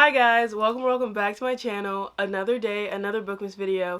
Hi guys, welcome back to my channel. Another day, another Bookmas video.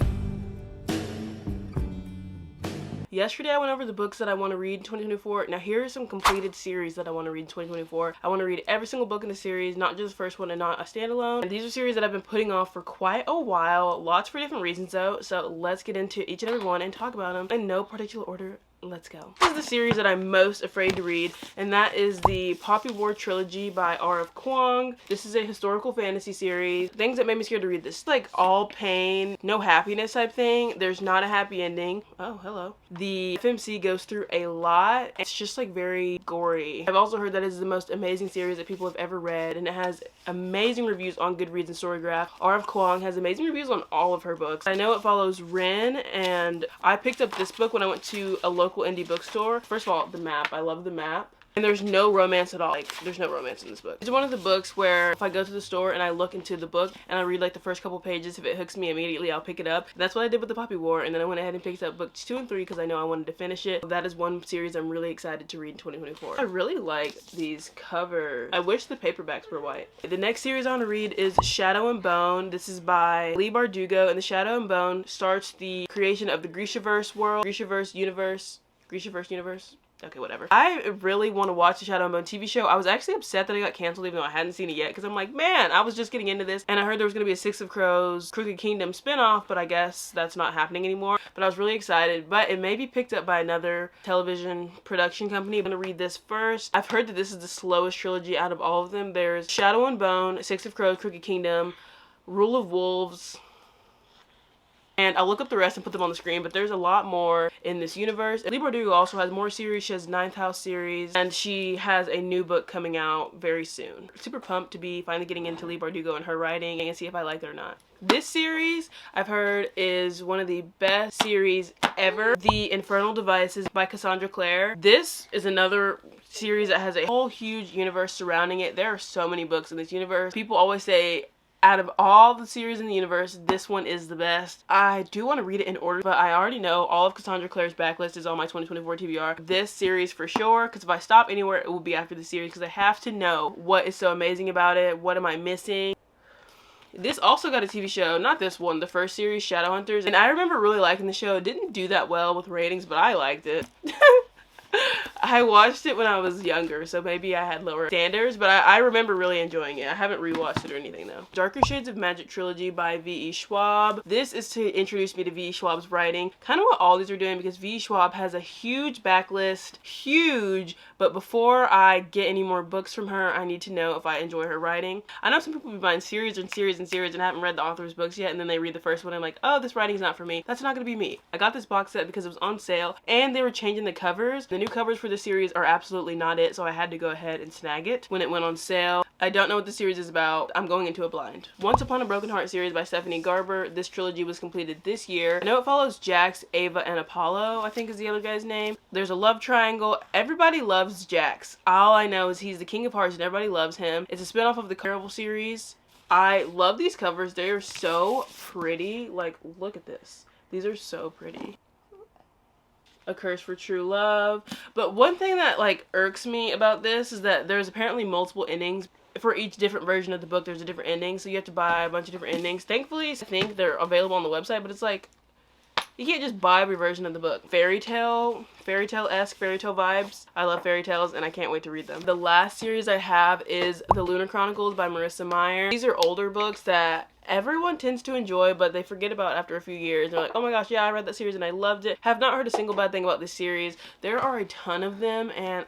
Yesterday I went over the books that I want to read in 2024. Now here are some completed series that I want to read in 2024. I want to read every single book in the series, not just the first one and not a standalone. And these are series that I've been putting off for quite a while, lots for different reasons though. So let's get into each and every one and talk about them in no particular order. Let's go. This is the series that I'm most afraid to read, and that is the Poppy War Trilogy by R.F. Kuang. This is a historical fantasy series. Things that made me scared to read this. It's like all pain, no happiness type thing. There's not a happy ending. Oh, hello. The FMC goes through a lot. It's just like very gory. I've also heard that it's the most amazing series that people have ever read, and it has amazing reviews on Goodreads and Storygraph. R.F. Kuang has amazing reviews on all of her books. I know it follows Ren, and I picked up this book when I went to a local indie bookstore. First of all, the map. I love the map. And there's no romance at all. Like, there's no romance in this book. It's one of the books where if I go to the store and I look into the book and I read like the first couple pages, if it hooks me immediately, I'll pick it up. And that's what I did with the Poppy War, and then I went ahead and picked up books 2 and 3 because I know I wanted to finish it. That is one series I'm really excited to read in 2024. I really like these covers. I wish the paperbacks were white. The next series I want to read is Shadow and Bone. This is by Leigh Bardugo, and the Shadow and Bone starts the creation of the Grishaverse world, Grishaverse universe. Okay, whatever. I really want to watch the Shadow and Bone TV show. I was actually upset that it got canceled even though I hadn't seen it yet, because I'm like, man, I was just getting into this and I heard there was going to be a Six of Crows Crooked Kingdom spinoff, but I guess that's not happening anymore. But I was really excited, but it may be picked up by another television production company. I'm going to read this first. I've heard that this is the slowest trilogy out of all of them. There's Shadow and Bone, Six of Crows Crooked Kingdom, Rule of Wolves, and I'll look up the rest and put them on the screen, but there's a lot more in this universe. Leigh Bardugo also has more series. She has Ninth House series, and she has a new book coming out very soon. Super pumped to be finally getting into Leigh Bardugo and her writing and see if I like it or not. This series, I've heard, is one of the best series ever. The Infernal Devices by Cassandra Clare. This is another series that has a whole huge universe surrounding it. There are so many books in this universe. People always say, out of all the series in the universe, this one is the best. I do want to read it in order, but I already know all of Cassandra Clare's backlist is on my 2024 TBR. This series for sure, because if I stop anywhere, it will be after the series, because I have to know what is so amazing about it. What am I missing? This also got a TV show, not this one, the first series, Shadowhunters, and I remember really liking the show. It didn't do that well with ratings, but I liked it. I watched it when I was younger, so maybe I had lower standards, but I remember really enjoying it. I haven't rewatched it or anything though. Darker Shades of Magic Trilogy by V.E. Schwab. This is to introduce me to V.E. Schwab's writing. Kind of what all these are doing, because V.E. Schwab has a huge backlist. Huge! But before I get any more books from her, I need to know if I enjoy her writing. I know some people be buying series and series and series and haven't read the author's books yet, and then they read the first one and I'm like, oh, this writing's not for me. That's not gonna be me. I got this box set because it was on sale, and they were changing the covers. The new covers for the series are absolutely not it, so I had to go ahead and snag it when it went on sale. I don't know what the series is about. I'm going into a blind. Once Upon a Broken Heart series by Stephanie Garber. This trilogy was completed this year. I know it follows Jax, Ava, and Apollo, I think is the other guy's name. There's a love triangle. Everybody loves Jax. All I know is he's the king of hearts and everybody loves him. It's a spinoff of the Carnival series. I love these covers. They are so pretty. Like, look at this. These are so pretty. A Curse for True Love. But one thing that like irks me about this is that there's apparently multiple endings. For each different version of the book, there's a different ending, so you have to buy a bunch of different endings. Thankfully, I think they're available on the website, but it's like, you can't just buy every version of the book. Fairy tale-esque, fairy tale vibes. I love fairy tales and I can't wait to read them. The last series I have is the Lunar Chronicles by Marissa Meyer. These are older books that everyone tends to enjoy, but they forget about after a few years. They're like, oh my gosh, yeah, I read that series and I loved it. Have not heard a single bad thing about this series. There are a ton of them, and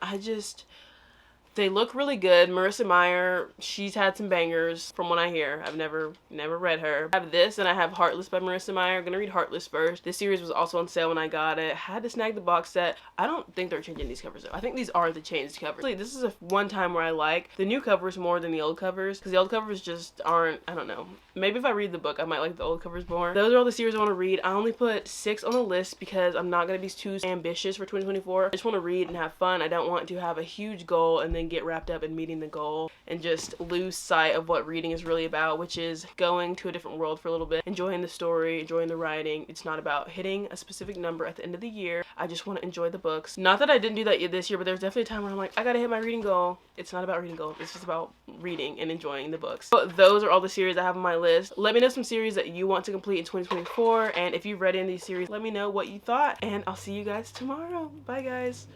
they look really good. Marissa Meyer, she's had some bangers from what I hear. I've never read her. I have this, and I have Heartless by Marissa Meyer. I'm gonna read Heartless first. This series was also on sale when I got it. Had to snag the box set. I don't think they're changing these covers though. I think these are the changed covers. This is a one time where I like the new covers more than the old covers, because the old covers just aren't, I don't know. Maybe if I read the book, I might like the old covers more. Those are all the series I want to read. I only put 6 on the list because I'm not going to be too ambitious for 2024. I just want to read and have fun. I don't want to have a huge goal and then and get wrapped up in meeting the goal and just lose sight of what reading is really about, which is going to a different world for a little bit, enjoying the story, enjoying the writing. It's not about hitting a specific number at the end of the year. I just want to enjoy the books. Not that I didn't do that this year, but there's definitely a time where I'm like, I gotta hit my reading goal. It's not about reading goal. It's just about reading and enjoying the books. So those are all the series I have on my list. Let me know some series that you want to complete in 2024, and if you've read any of these series, let me know what you thought, and I'll see you guys tomorrow. Bye guys.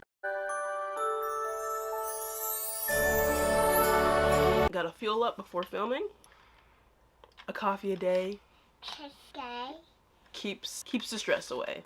Gotta fuel up before filming. A coffee a day keeps the stress away.